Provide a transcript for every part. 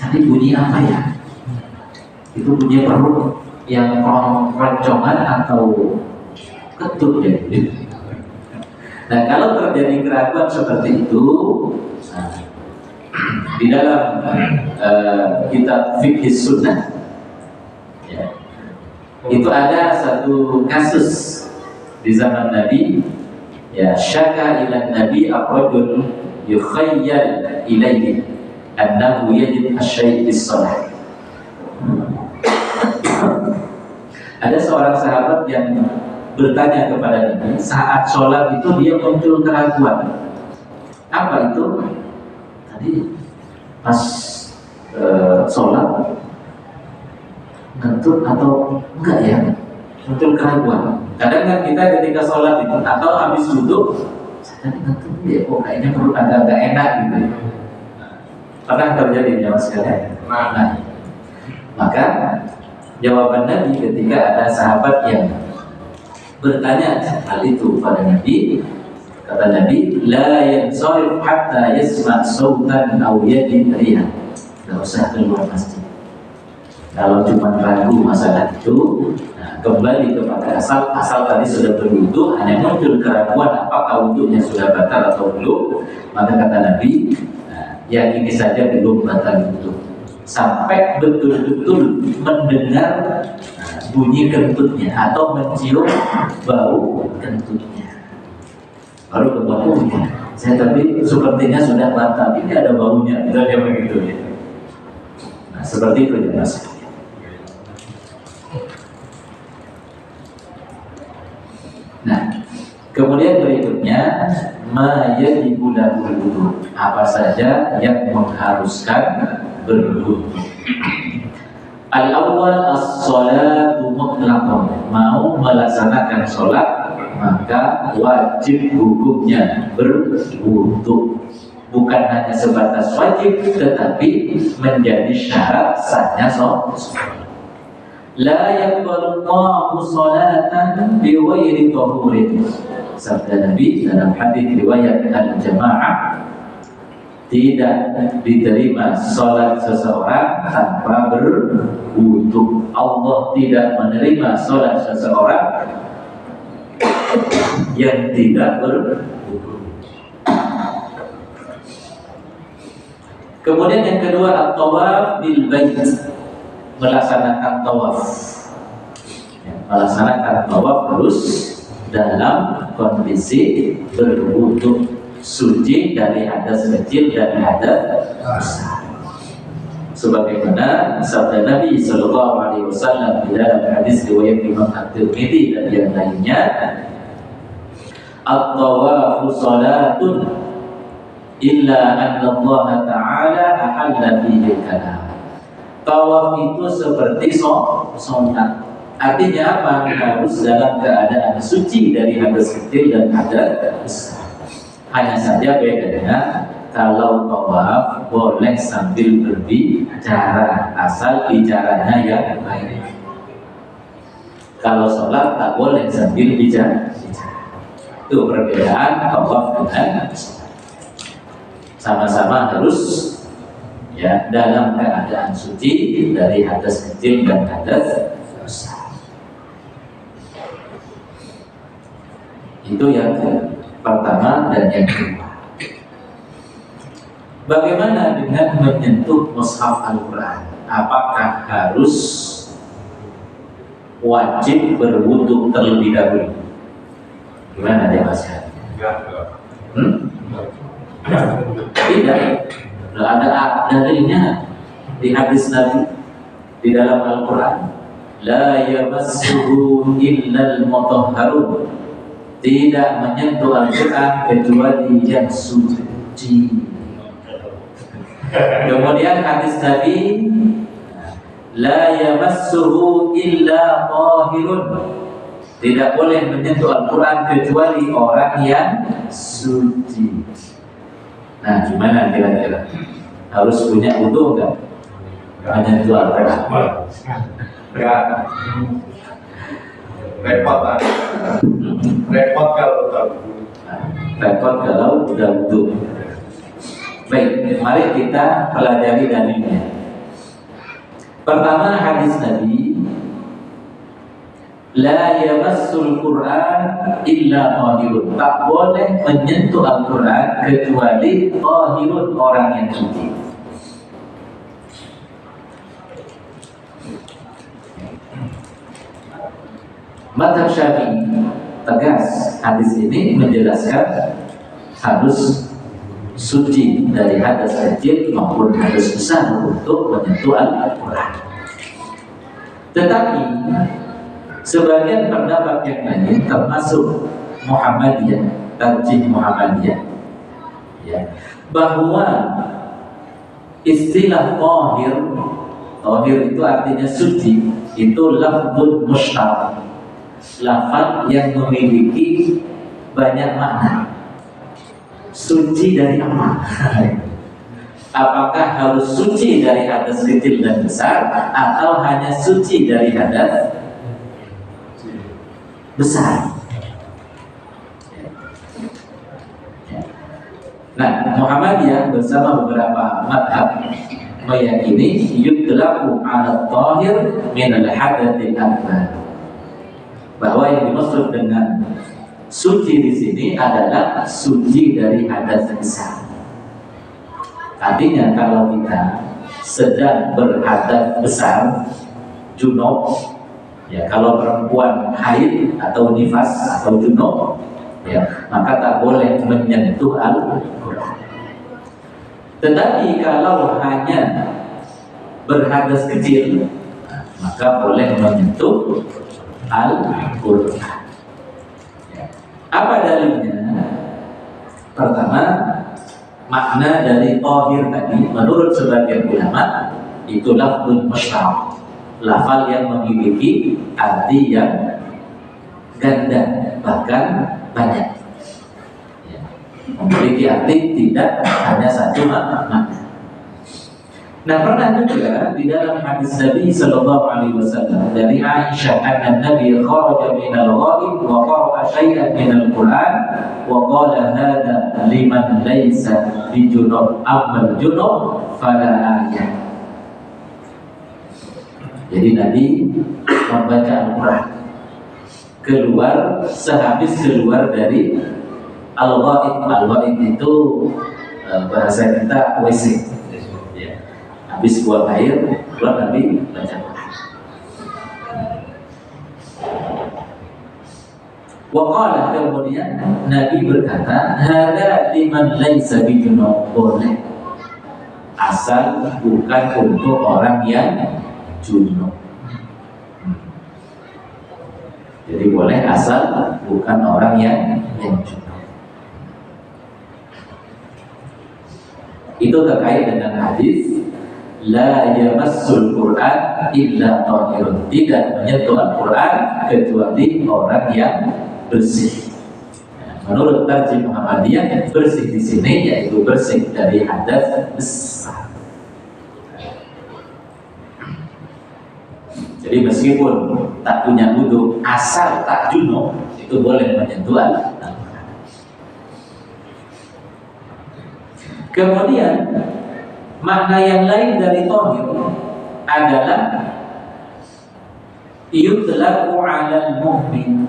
Tadi bunyi apa ya? Itu bunyi perut yang roncongan atau ketut ya? Nah, kalau terjadi keraguan seperti itu, di dalam kitab Fiqh Sunnah, ya, itu ada satu kasus di zaman Nabi, ya, syaka ila Nabi ar-rajul yukhayyal ilayhi annahu yajid asy-syai' bis-shalah. Ada seorang sahabat yang bertanya kepada Nabi saat sholat itu dia muncul keraguan. Apa itu? Tadi pas sholat ngentut atau enggak ya? Muncul keraguan. Kadang kan kita ketika sholat itu atau habis duduk, tadi ngentut ya, kok kayaknya perut agak-agak enak gitu. Pernah terjadi ya mas sekalian? Nah, maka jawaban Nabi ketika ada sahabat yang bertanya hal itu pada Nabi, kata Nabi, la yansarif hatta yasma' sautan aw yajid rihan. Tidak usah keluar masjid. Kalau cuma ragu masalah itu, nah, kembali kepada asal tadi sudah berwudu, hanya muncul keraguan apakah wudunya sudah batal atau belum, maka kata Nabi, yakini saja belum batal wudu sampai betul-betul mendengar bunyi kentutnya atau mencium bau kentutnya, baru kemudian saya tadi sepertinya sudah batal, ini ada baunya, misalnya begitu ya. Nah, seperti itu ya mas. Nah, kemudian berikutnya yajibu lahul wudu, apa saja yang mengharuskan berwudu. Al-awwal as-salatu mutlaqan, mau melaksanakan sholat maka wajib hukumnya berwudu. Bukan hanya sebatas wajib, tetapi menjadi syarat sahnya sholat. La yaqbalullahu salatan biwayri tahurin. Sabda Nabi dalam hadis riwayat Al-Jamaah, tidak diterima salat seseorang tanpa berwudu. Allah tidak menerima salat seseorang yang tidak berwudu. Kemudian yang kedua, at-tawaf bil bait, melaksanakan tawaf. Melaksanakan tawaf harus dalam kondisi berwudu, suci dari hadas kecil dan hadas besar. Sebagaimana sabda Nabi sallallahu alaihi wasallam di dalam hadis riwayat Imam At-Tirmidzi dan yang lainnya, at-tawafu salatun illa anna Allah Ta'ala ahalla fihi kalam. Tawaf itu seperti sholat. Artinya apa? Harus dalam keadaan suci dari hadas kecil dan hadas besar. Hanya saja bedanya, kalau tawaf boleh sambil berbicara, asal bicaranya yang baik. Kalau sholat tak boleh sambil bicara. Itu perbedaan tawaf dengan sholat. Sama-sama harus ya dalam keadaan suci dari hadas kecil dan hadas besar. Itu yang pertama. Dan yang kedua, bagaimana dengan menyentuh mushaf Al-Quran? Apakah harus wajib berwudu terlebih dahulu? Gimana dia Mas? Tidak. Ada dalilnya di hadis Nabi di dalam Al-Quran, la yamassuhu illal mutahharun, tidak menyentuh Al-Quran kecuali yang suci. Kemudian hadis Nabi, la yamassuhu illa tahirun, tidak boleh menyentuh Al-Quran kecuali orang yang suci. Nah, gimana kira-kira? Harus punya wudu enggak? Menyentuh Al-Quran? Enggak. Repot kalau udah wudu. Baik, mari kita pelajari dalilnya. Pertama, hadis Nabi, la yamassul Quran illa tahirun. Tak boleh menyentuh Al-Quran kecuali tahirun, orang yang suci. Mazhab Syafi'i tegas, hadis ini menjelaskan harus suci dari hadas kecil maupun hadas besar untuk menyentuh Al-Quran. Tetapi sebagian pendapat yang lain, termasuk Muhammadiyah, tarjih Muhammadiyah, ya, bahwa istilah tahir, tahir itu artinya suci, itu lafzun mushtaq, lafaz yang memiliki banyak makna. Suci dari apa? Apakah harus suci dari hadas kecil dan besar, atau hanya suci dari hadas besar? Nah, Muhammadiyah bersama beberapa madhab meyakini yudlaku ala tahir min al-hadatil akbar, bahwa yang dimaksud dengan suci di sini adalah suci dari hadas besar. Artinya kalau kita sedang berhadas besar, junub, ya, kalau perempuan haid atau nifas atau junub, ya, maka tak boleh menyentuh Al-Quran. Tetapi kalau hanya berhadas kecil, maka boleh menyentuh Al-Quran. Apa dalilnya? Pertama, makna dari tahir tadi menurut sebagian ulama itu lafzun mushtaq, lafal yang memiliki arti yang ganda, bahkan banyak, ya, memiliki arti tidak hanya satu makna. Nah, pernah juga di dalam hadis Nabi sallallahu alaihi wasallam dari Aisyah, anna Nabi kharaja min al-ghaib wa qara'a syai'an min al-Qur'an wa qala hadha liman laysa bi junub, amma al-junub fala ayat. Jadi Nabi membaca Al-Quran keluar, sehabis keluar dari al-ghaib. Al-ghaib itu bahasa kita WC. Habis buang air, keluar Nabi baca Quran. Waqala, kemudian Nabi berkata, hada liman laisa bijunub, boleh asal bukan untuk orang yang junub. Jadi boleh asal bukan orang yang junub. Itu terkait dengan hadis la yamassul Quran illa tahirun, tidak menyentuh Al-Quran kecuali orang yang bersih. Menurut tarjih Muhammadiyah, bersih di sini yaitu bersih dari hadas besar. Jadi meskipun tak punya wudu, asal tak junub, itu boleh menyentuh Al-Quran. Kemudian makna yang lain dari tahir adalah yutlaqu 'alal mu'min.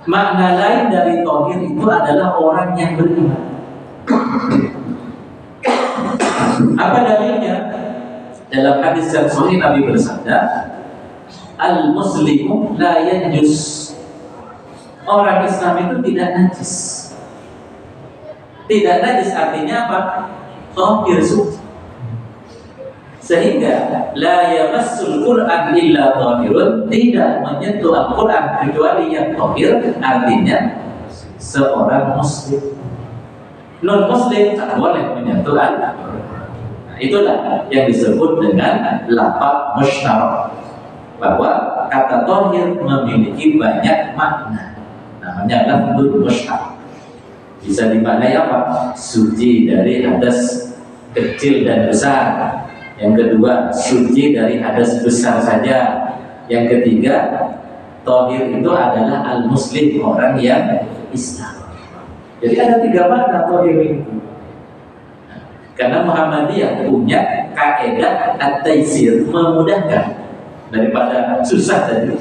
Makna lain dari tahir itu adalah orang yang beriman. Apa dalilnya? Dalam hadis yang sahih Nabi bersabda, al-muslimu la yanjus. Orang Islam itu tidak najis. Tidak najis artinya apa? Tahir, suci. Sehingga la yamassul Qur'an illa tahirun, tidak menyentuh Al-Quran kecuali yang tahir, artinya seorang muslim. Non muslim tak boleh menyentuh Al-Quran. Nah, itulah yang disebut dengan lafaz musytarak, bahwa kata tahir memiliki banyak makna. Namanya lafzul musytarak. Bisa dimaknai apa? Suci dari hadas kecil dan besar. Yang kedua, suci dari hadas besar saja. Yang ketiga, tahir itu adalah al-muslim, orang yang Islam. Jadi ada tiga makna tahir itu. Karena Muhammadiyah punya kaidah at-taisir, memudahkan daripada susah tadi.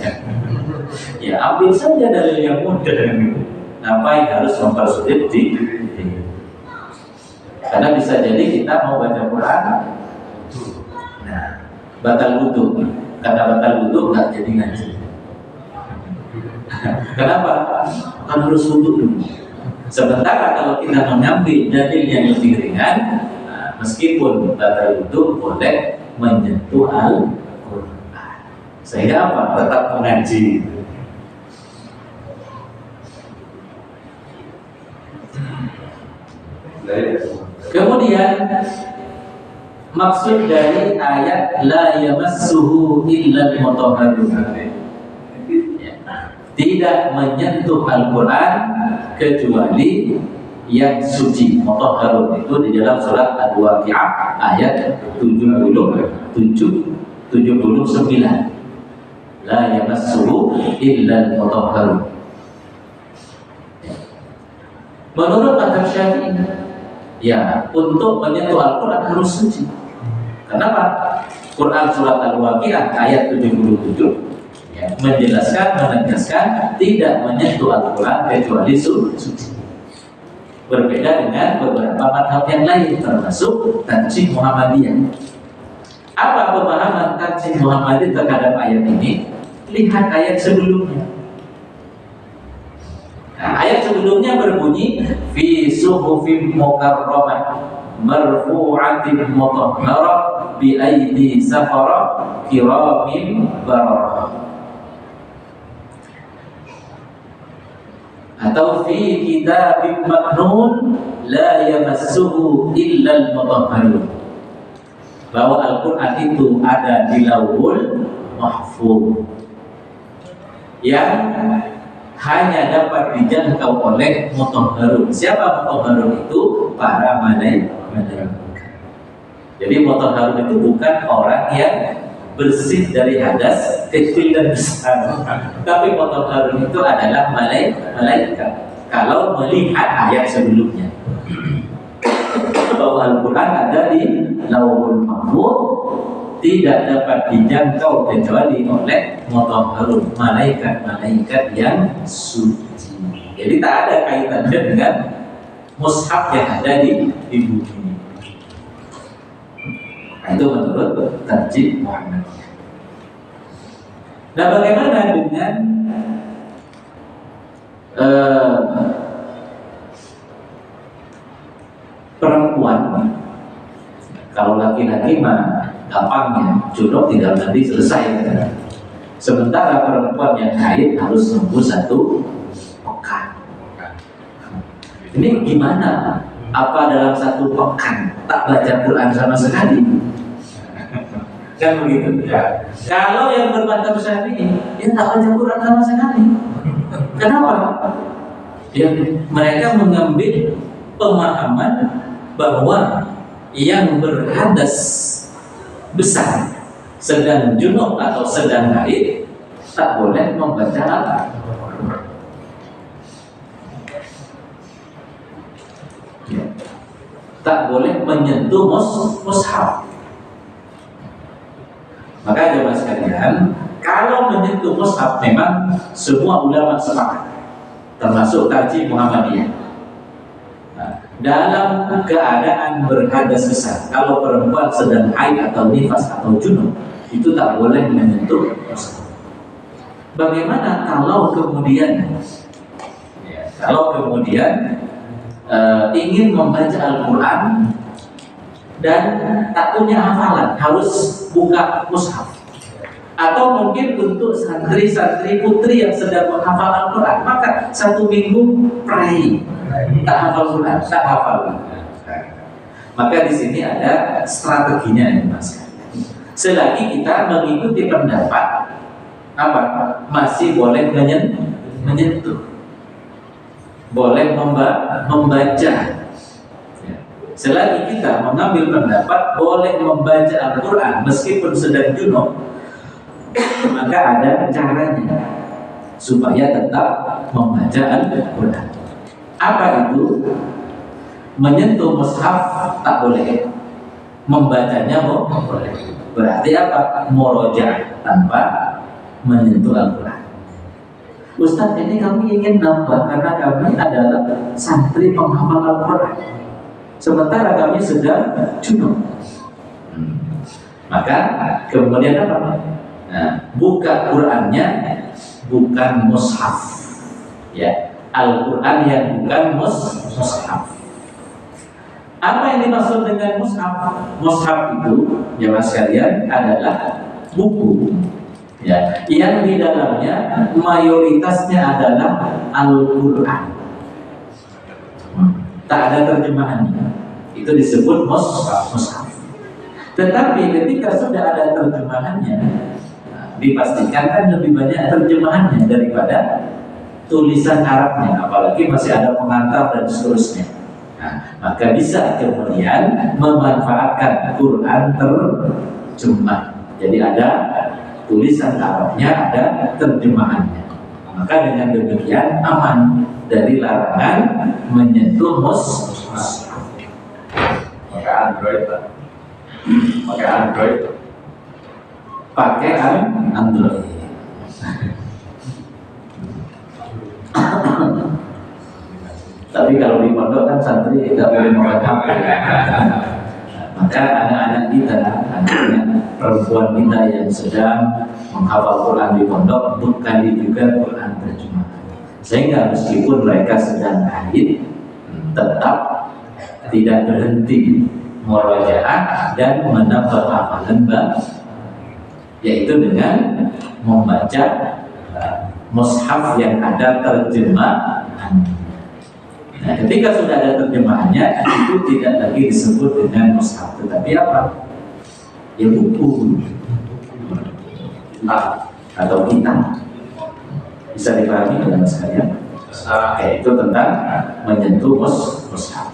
Ya, ambil saja dalil yang mudah. Ngapain harus mempersulit di? Karena bisa jadi kita mau baca Quran, nah, batal wudu. Karena batal wudu nggak jadi ngaji. Kenapa? Kan harus wudu dulu. Sementara kalau kita mengambil dalil yang lebih ringan, meskipun batal wudu boleh menyentuh Al-Quran. Sehingga apa? Tetap mengaji. Kemudian maksud dari ayat la yamassuhu illal mutahharun, tidak menyentuh Al-Quran kecuali yang suci. Mutahharun itu di dalam surat Al-Waqi'ah ayat 79. La yamassuhu illal mutahharun. Menurut mazhab Syafi'i, ya, untuk menyentuh Al-Quran harus suci. Kenapa? Quran surat Al-Waqi'ah ayat 77 ya, menjelaskan, menegaskan tidak menyentuh Al-Quran kecuali suci. Berbeda dengan beberapa mazhab yang lain, termasuk Tanjim Muhammadiyah. Apa pemahaman Tanjim Muhammadiyah terhadap ayat ini? Lihat ayat sebelumnya. Nah, ayat sebelumnya berbunyi fi suhufim mukarramah marfu'atin mutahharah bi aidi safara kiramin bararah. Atau fi kitabim maknun la yamassuhu illal mutahharun. Bahwa Al-Quran itu ada di Lauhul Mahfuz yang hanya dapat dijangkau oleh mutahharun. Siapa mutahharun itu? Para malaikat. Jadi mutahharun itu bukan orang yang bersih dari hadas kecil dan besar, tapi mutahharun itu adalah malaikat. Kalau melihat ayat sebelumnya bahwa Al-Quran ada di Lauhul Mahfuz, tidak dapat dijangkau kecuali oleh mutahharun, malaikat-malaikat yang suci. Jadi tak ada kaitannya dengan mushaf yang ada di bumi. Nah, itu menurut Tanjim Muhammadiyah. Nah, bagaimana dengan perempuan? Kalau laki-laki mah gampangnya, junub tinggal nanti selesai. Sementara perempuan yang haid harus nunggu 1 pekan. Ini gimana? Apa dalam 1 pekan tak baca Quran sama sekali? Kan begitu ya. Kalau yang bermadzhab Syafi'i, dia tak baca Quran sama sekali. Kenapa? Ya, mereka mengambil pemahaman bahwa yang berhadas besar, sedang junub atau sedang haid, tak boleh membaca Al-Quran. Ya. Tak boleh menyentuh mushaf. Maka jemaah sekalian, kalau menyentuh mushaf memang semua ulama sepakat, termasuk Tanjim Muhammadiyah. Dalam keadaan berhadas besar, kalau perempuan sedang haid atau nifas atau junub, itu tak boleh menyentuh mushaf. Bagaimana kalau kemudian ingin membaca Al-Quran dan tak punya hafalan, harus buka mushaf? Atau mungkin untuk santri-santri putri yang sedang menghafal Al-Quran, maka 1 minggu pray, tak hafal Quran, tak hafal. Maka di sini ada strateginya ini, Mas. Selagi kita mengikuti pendapat apa? Masih boleh menyentuh, boleh membaca. Selagi kita mengambil pendapat boleh membaca Al-Quran meskipun sedang junub, maka ada caranya supaya tetap membaca Al-Quran. Apa itu? menyentuh mushaf tak boleh, membacanya boleh. Berarti apa? Murojaah tanpa menyentuh Al-Quran. Ustaz, ini kami ingin nambah karena kami adalah santri penghafal Al-Quran, sementara kami sedang junub. Maka kemudian apa? Nah, buka Qurannya bukan mushaf, ya, Al-Quran yang bukan mushaf. Apa yang dimaksud dengan mushaf? Mushaf itu, ya mas sekalian, adalah buku, ya, yang di dalamnya mayoritasnya adalah Al-Quran, tak ada terjemahannya. Itu disebut mushaf. Tetapi ketika sudah ada terjemahannya, dipastikan kan lebih banyak terjemahannya daripada tulisan Arabnya, apalagi masih ada pengantar dan seterusnya. Nah, maka bisa kemudian memanfaatkan Quran terjemah. Jadi ada tulisan Arabnya, ada terjemahannya. Maka dengan demikian aman dari larangan menyentuh mushaf. Pakai Android, Pak. Pakai Android. Pakai Android. Tapi kalau di pondok kan santri tidak boleh memegang HP. Maka anak-anak kita, anak-anak perempuan kita yang sedang menghafal Quran di pondok, bekali juga Quran terjemahan. Sehingga meskipun mereka sedang haid, tetap tidak berhenti murojaah dan menambah hafalan yaitu dengan membaca mushaf yang ada terjemahan. Nah, ketika sudah ada terjemahannya, itu tidak lagi disebut dengan mushaf, tetapi apa? Ya, buku atau kitab. Bisa dipahami dengan sekalian? Itu tentang menyentuh mushaf.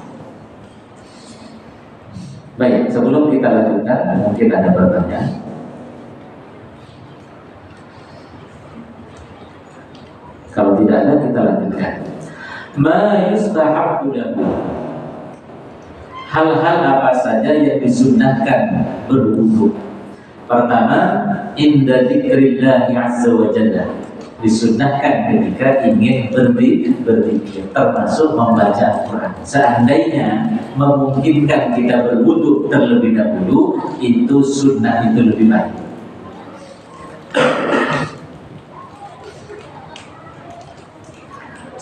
Baik, sebelum kita lanjutkan, mungkin ada pertanyaan. Kalau tidak ada, kita lanjutkan. Ma yustahabbu lahu. Hal-hal apa saja yang disunnahkan berwudu. Pertama, inda dzikrillahi azza wa jalla. Disunnahkan ketika ingin berzikir, termasuk membaca Al-Quran. Seandainya memungkinkan kita berwudu terlebih dahulu, itu sunnah, itu lebih baik.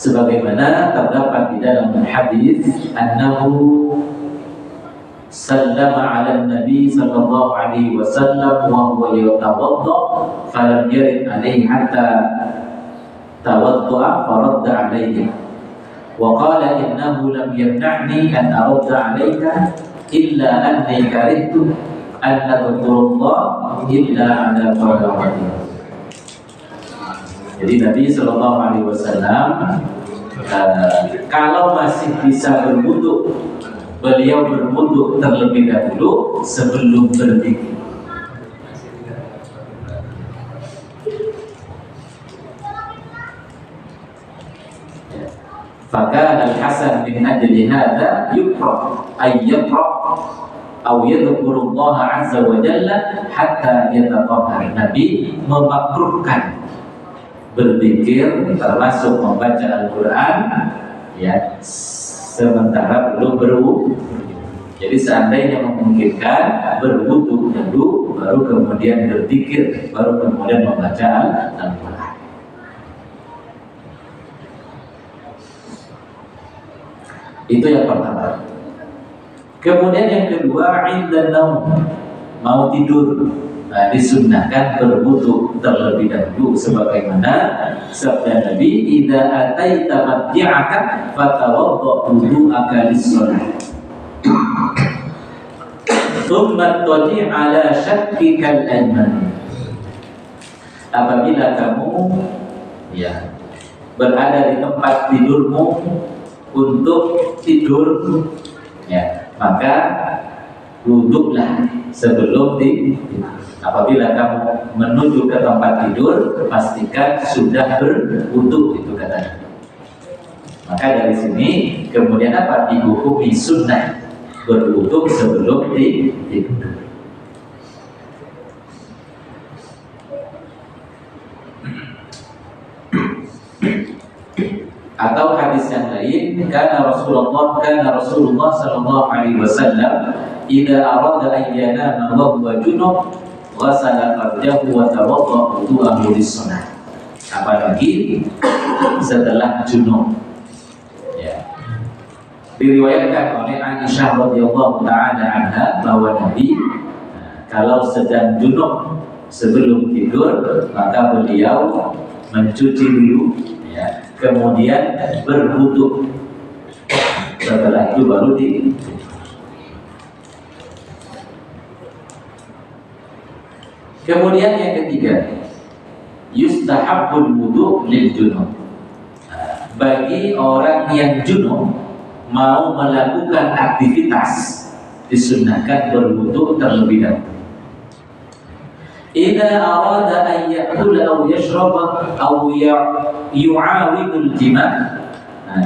Sebagaimana terdapat di dalam hadis, annahu sallama ala nabi sallallahu alaihi wasallam wa huwa yatawadda falam yarid alaihi hatta tawadda faradda alaihi wa qala innahu lam yamna'ni an aradda alaika illa anni karihtu an tadhkurullah illa ala qawlati. Jadi Nabi Sallallahu Alaihi Wasallam kalau masih bisa berwudu, beliau berwudu terlebih dahulu sebelum berzikir. Fakana al-Hasan min ajli hadza yuqra ay yaqra aw yadhkurullah azza wa jalla hatta yatatahhar. Nabi memakruhkan berzikir termasuk membaca Al-Quran, ya, sementara belum berwudu. Jadi seandainya memungkinkan, berwudu dulu, baru kemudian berzikir, baru kemudian membaca Al-Quran. Itu yang pertama. Kemudian yang kedua, inda naum, mau tidur, nah, disunnahkan berwudu terlebih dahulu, sebagaimana sabda Nabi, idza ataita madji'aka fatawadda wudu'aka lis-shalah thumma tadi' ala shakkika al-ayman. Apabila kamu, ya, berada di tempat tidurmu untuk tidur, ya, maka duduklah sebelum tidur. Apabila kamu menuju ke tempat tidur, pastikan sudah berwudu, itu katanya. Maka dari sini kemudian apa? Dihukumi sunnah berwudu sebelum tidur. Atau hadis yang lain, karena Rasulullah sallallahu alaihi wasallam idza arada an yanama wa huwa junub ghasala farjahu wa tawadda wudu'ahu lis-shalah. Apalagi setelah junub. Ya. Diriwayatkan oleh Aisyah radhiyallahu taala anha bahwa Nabi kalau sedang junub sebelum tidur maka beliau mencuci dulu, ya, kemudian berwudu. Setelah itu baru tidur. Kemudian yang ketiga, yustahabbul wudu lil junub. Bagi orang yang junub mau melakukan aktivitas disunnahkan berwudu terlebih dahulu. Idza arada an ya'kula aw yashraba aw yu'awidul jima'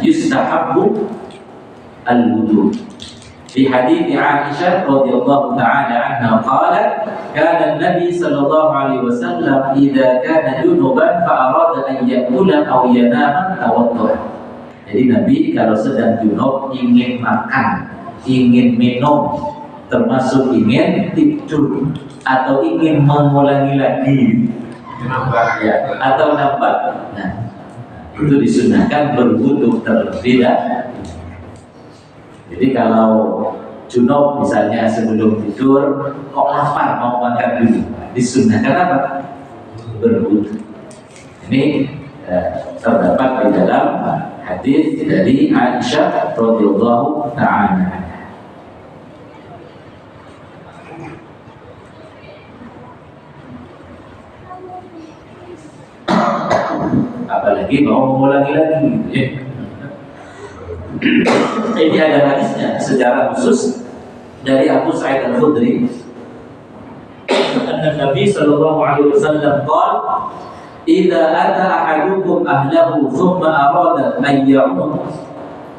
yustahabbu al-wudu. Di hadits Aisyah radhiyallahu taala anha qalat kana an-nabi sallallahu alaihi wasallam idza kana junuban fa arada an ya'kula aw yanama tawadda. Jadi Nabi kalau sedang junub ingin makan, ingin minum, termasuk ingin tidur atau ingin mengulangi lagi, ya, atau nambah. Nah, itu disunahkan berwudu terlebih dahulu. Jadi kalau junub misalnya sebelum tidur kok lapar mau makan dulu, disunahkan apa? Berwudu. Ini terdapat di dalam hadis dari Aisyah radhiyallahu taala. Apalagi mau mengulangi lagi, ya. Ini ada hadisnya secara khusus dari Abu Sa'id Al-Khudri. Nabi sallallahu alaihi wasallam qala, "Idza ata ahadukum ahlahu thumma arada an ya'um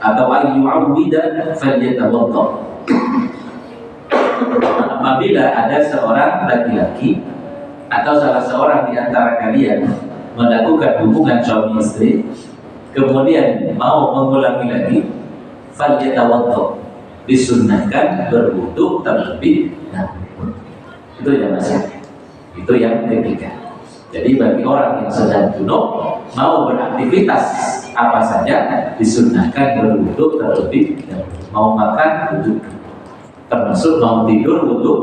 atau an yu'awwida falyatawadda." Apabila ada seorang laki-laki atau salah seorang di antara kalian melakukan hubungan suami istri, kemudian mau mengulangi lagi, falyatawadda, disunnahkan berwudu terlebih dahulu. Itu ya Mas. Itu yang ketiga. Jadi bagi orang yang sedang junub mau beraktivitas apa saja disunnahkan berwudu terlebih dahulu. Mau makan wudu, termasuk mau tidur wudu.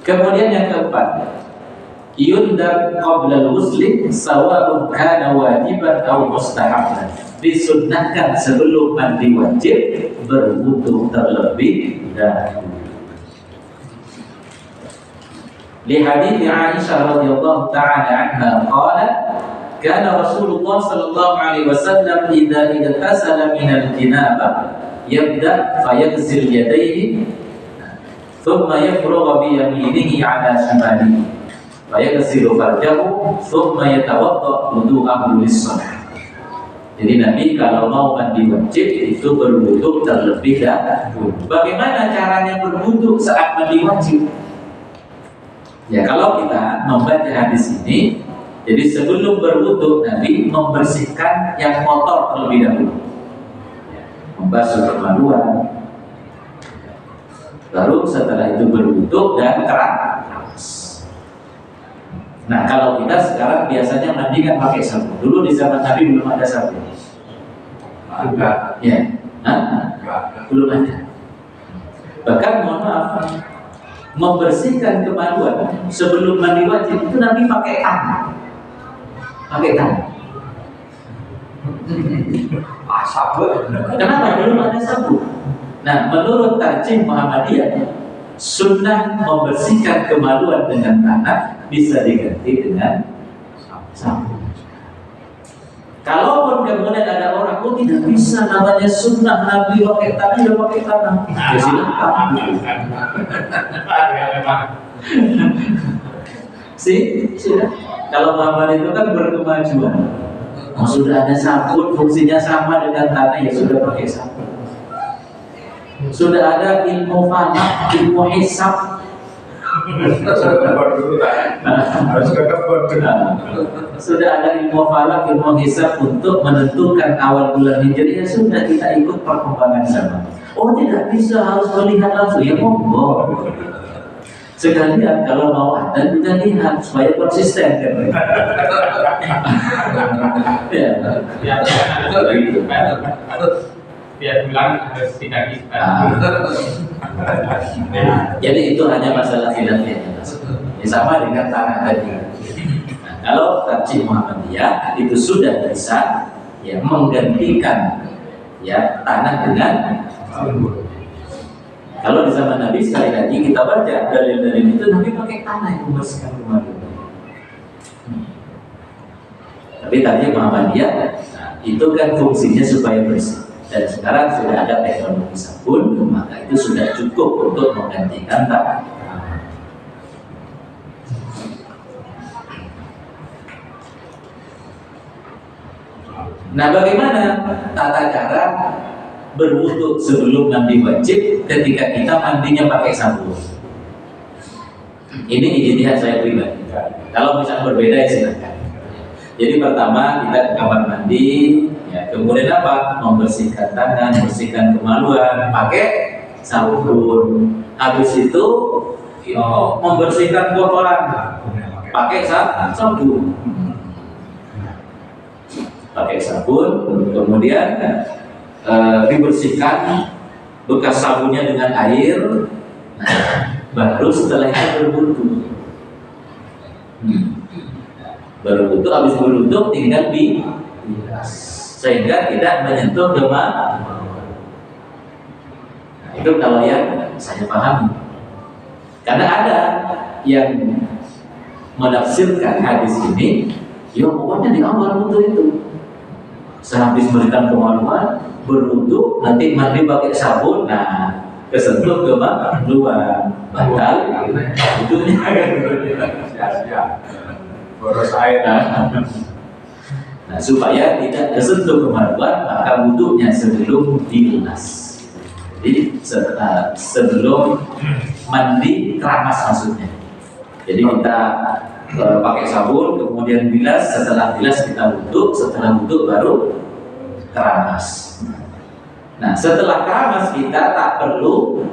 Kemudian yang keempat, yundar qabla al-ghusli sawa'un kana wajiban aw mustahabban. Disunnahkan sebelum mandi wajib berwudu terlebih dahulu. Li hadits Aisyah radhiyallahu taala anha qalat kana Rasulullah sallallahu alaihi wasallam idza igtasala min al-janabah yabda fayaghsil yadayhi thumma yafrughu bi yaminihi ala shimalihi wa yaghsilu farjahu thumma yatawadda wudu'ahu lis-shalah. Jadi Nabi kalau mau mandi wajib itu berwudu terlebih dahulu. Bagaimana caranya berwudu saat mandi wajib? Ya, kalau kita membaca hadis ini, jadi sebelum berwudu Nabi membersihkan yang kotor terlebih dahulu, ya, membasuh kemaluan, baru setelah itu berwudu dan keras. Nah, kalau kita sekarang biasanya mandi kan pakai sabun. Dulu di zaman Nabi belum ada sabun. Ada. Ya, belum ada. Bahkan mohon maaf, membersihkan kemaluan sebelum mandi wajib itu Nabi pakai tangan. Pakai tangan. Sabun. Kenapa belum ada sabun? Nah, menurut Tarjih Muhammadiyah, sunnah membersihkan kemaluan dengan tangan bisa diganti dengan sabun. Kalaupun kemudian ada orang tidak bisa, namanya sunnah Nabi pakai tangan, ya pakai tangan. Ya silakan. Sih, sudah. Kalau Muhammad itu kan berkemajuan. Oh, sudah ada sabun, fungsinya sama dengan tanah, ya sudah pakai sabun. Sudah ada ilmu falak, ilmu hisab. Harus ke kebun. Sudah ada ilmu falak, ilmu hisab untuk menentukan awal bulan Hijriah, sudah kita ikut perkembangan zaman. Oh, tidak bisa, harus melihat langsung, ya monggo. Sekalian kalau mau adzan juga lihat supaya konsisten kan. Ya. Biar bilang harus tidak kita. Jadi itu hanya masalah khilafiyah. Ya, sama dengan tanah tadi. Nah, kalau tarjih Muhammadiyah itu sudah bisa ya menggantikan ya tanah dengan sabun. Kalau di zaman Nabi sekali lagi kita baca dalil-dalil itu, Nabi pakai tanah yang membersihkan rumah itu. Tapi tadi Muhammadiyah, nah, itu kan fungsinya supaya bersih. Dan sekarang sudah ada teknologi sabun, maka itu sudah cukup untuk menggantikan tanah. Nah, bagaimana tata cara berwudu sebelum mandi wajib ketika kita mandinya pakai sabun? Ini ijtihad saya pribadi. Kalau misalnya berbeda ya silakan. Jadi pertama kita ke kamar mandi, ya, kemudian apa? Membersihkan tangan, membersihkan kemaluan, pakai sabun. Habis itu membersihkan kotoran, pakai sabun. Pakai sabun, kemudian dibersihkan bekas sabunnya dengan air. Nah, baru setelah itu berwudu. Berwudu, habis berwudu tinggal dibilas sehingga tidak menyentuh demam. Nah, itu kalau yang saya pahami. Karena ada yang menafsirkan hadis ini, ya pokoknya di awal wudu itu. Sehabis memberikan kemaluan, berwudu, nanti mandi pakai sabun, nah kesentuh kemaluan, batal wudunya. Sia-sia. Boros air. Nah, supaya tidak kesentuh kemaluan, maka wudunya sebelum dibilas. Jadi sebelum mandi keramas maksudnya. Jadi kita pakai sabun, kemudian bilas, setelah bilas kita wudu, setelah wudu baru keramas. Nah, setelah keramas kita tak perlu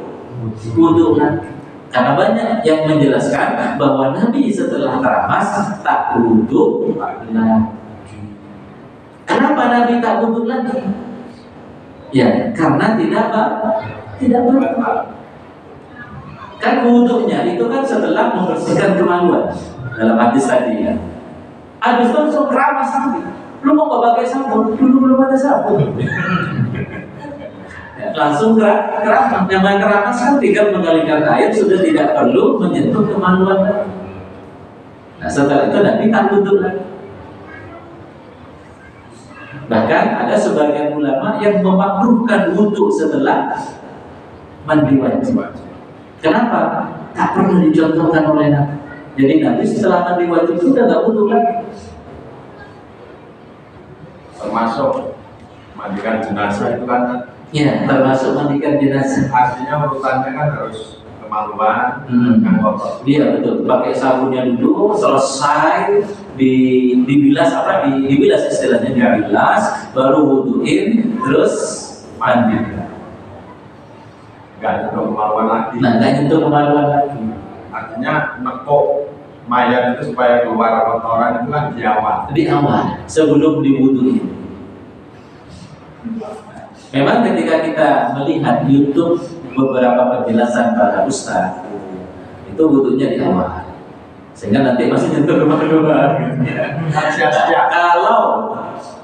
wudu lagi. Karena banyak yang menjelaskan bahwa Nabi setelah keramas tak wudu lagi. Kenapa Nabi tak wudu lagi? Ya, karena tidak batal. Kan wudunya itu kan setelah membersihkan kemaluan. Dalam hadis tadi ya, habis itu langsung keramas nanti. Lu mau nggak pakai sabun? Dulu belum ada sabun. Ya, langsung keramas. Yang keramas kan tinggal mengalirkan air, sudah tidak perlu menyentuh kemaluan. Nah, setelah itu Nabi tak wudu lagi. Bahkan ada sebagian ulama yang memakruhkan wudu setelah mandi wajib. Kenapa? Tak pernah dicontohkan oleh Nabi. Jadi nanti setelah mandi wajib sudah nggak wudu lagi. Termasuk mandikan jenazah itu kan? Ya, termasuk mandikan jenazah. Artinya urutannya kan harus kemaluan, kan kotor. Iya betul. Pakai sabunnya dulu, selesai dibilas dibilas istilahnya dibilas, baru wuduin, terus mandi. Nggak nyentuh kemaluan lagi. Nah, nggak nyentuh kemaluan lagi. Artinya nekuk mayat itu supaya keluar kotoran itu kan di awal. Di awal, sebelum diwuduin. Memang ketika kita melihat YouTube beberapa penjelasan para ustaz, itu wudunya di awal, sehingga nanti masih nyentuh kemaluan. Kalau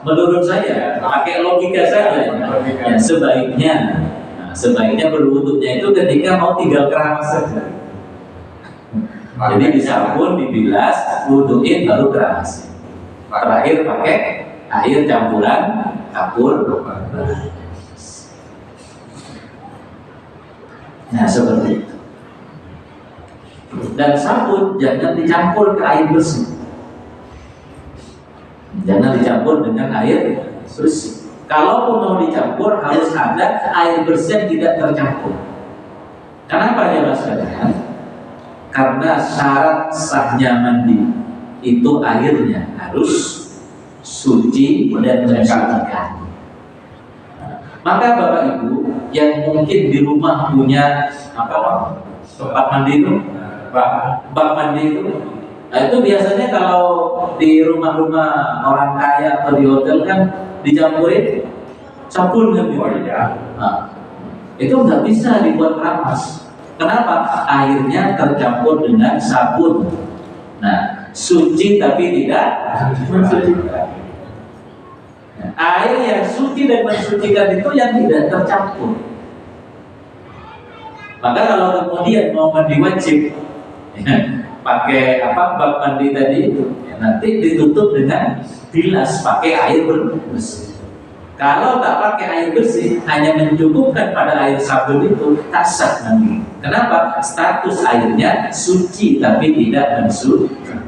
menurut saya, pakai logika saja, ya, sebaiknya berwudunya itu ketika mau tinggal keramas saja. Jadi disabun, dibilas, wuduin, baru keramas. Terakhir pakai air campuran kapur. Nah, seperti itu. Dan sabun jangan dicampur ke air bersih. Jangan dicampur dengan air bersih. Kalaupun mau dicampur harus ada air bersih yang tidak tercampur. Kenapa ya Mas sekalian? Karena syarat sahnya mandi itu airnya harus suci dan mensucikan. Maka Bapak Ibu yang mungkin di rumah punya tempat mandi itu, bak mandi itu, nah itu biasanya kalau di rumah-rumah orang kaya atau di hotel kan dicampurin sabun kan gitu. Nah, itu nggak bisa dibuat keramas. Kenapa? Airnya tercampur dengan sabun. Nah, suci tapi tidak mensucikan. Air yang suci dan mensucikan itu yang tidak tercampur. Maka kalau kemudian mau mandi wajib, pakai bak mandi tadi itu, nanti ditutup dengan bilas pakai air bersih. Kalau tak pakai air bersih, hanya mencukupkan pada air sabun itu, tak sah mandi. Kenapa? Status airnya suci tapi tidak mensucikan.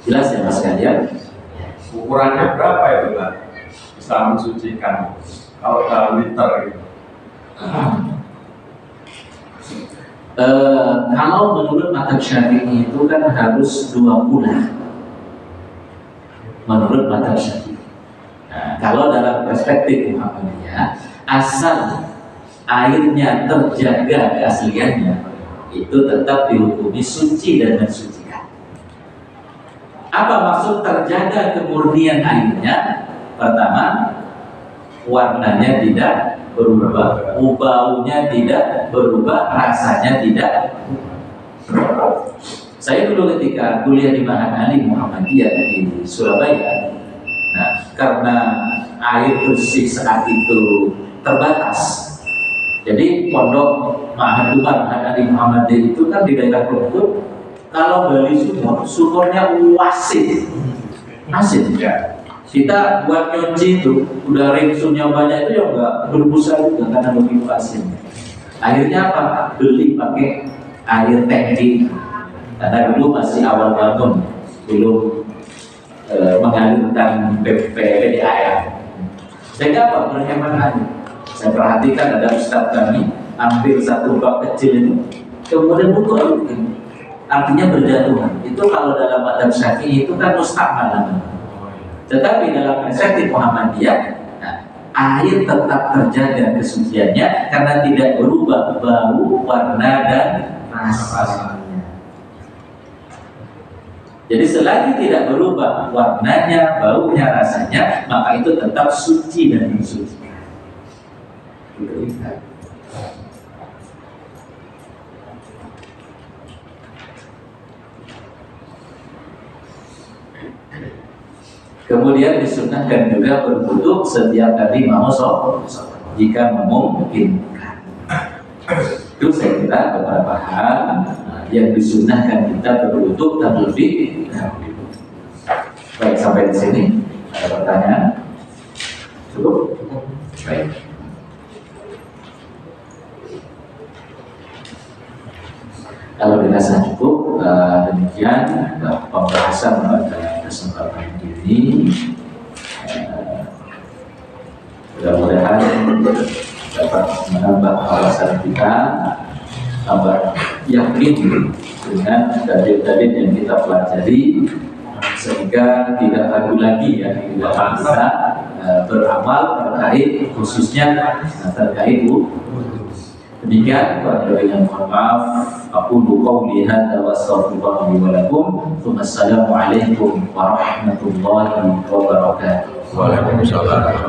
Jelas ya Mas sekalian? Ukurannya berapa itu Pak? Bisa mensucikan kalau dalam liter gitu. Kalau menurut mazhab Syafi'i itu kan harus 2 bulan. Menurut mazhab Syafi'i. Nah, kalau dalam perspektif Muhammadiyah, asal airnya terjaga keasliannya, itu tetap dihukumi suci dan mensucikan. Apa maksud terjaga kemurnian airnya? Pertama, warnanya tidak berubah, baunya tidak berubah, rasanya tidak berubah. Saya dulu ketika kuliah di Ma'had Alim Muhammadiyah di Surabaya, nah karena air bersih saat itu terbatas, jadi pondok Ma'had Alim Muhammadiyah itu kan di daerah Krukut. Kalau Bali sumurnya asin ya. Kita buat nyuci itu udah rinsunya banyak itu ya nggak berbusa juga karena begitu asin. Akhirnya apa? Beli pakai air tangki karena dulu masih awal bangun, belum mengalirkan PDAM. Sehingga apa? Berhemat air. Saya perhatikan ada ustadz kami ambil 1 bak kecil itu, kemudian butuh air ini. Artinya berjatuhan. Itu kalau dalam mazhab Syafi'i itu kan mustahmal namanya. Tetapi dalam perspektif Muhammadiyah, air tetap terjaga kesuciannya karena tidak berubah bau, warna dan rasanya. Jadi selagi tidak berubah warnanya, baunya, rasanya, maka itu tetap suci dan mensucikan. Kemudian disunahkan juga berwudu setiap kali mau sholat jika memungkinkan. Itu saya kira beberapa hal yang disunahkan kita berwudu terlebih dahulu. Baik, sampai di sini ada pertanyaan? Cukup? Baik. Kalau dirasa cukup, demikian pembahasan pada kesempatan ini. Mudah-mudahan dapat menambah wawasan kita, tambah yakin dengan dalil-dalil yang kita pelajari, sehingga tidak ragu lagi ya kita bisa beramal terkait khususnya terkait demikian. Dengan mohon maaf, aku qouli hadza wa astaghfirullah li wa lakum. Assalamualaikum warahmatullahi wabarakatuh. Waalaikumsalam.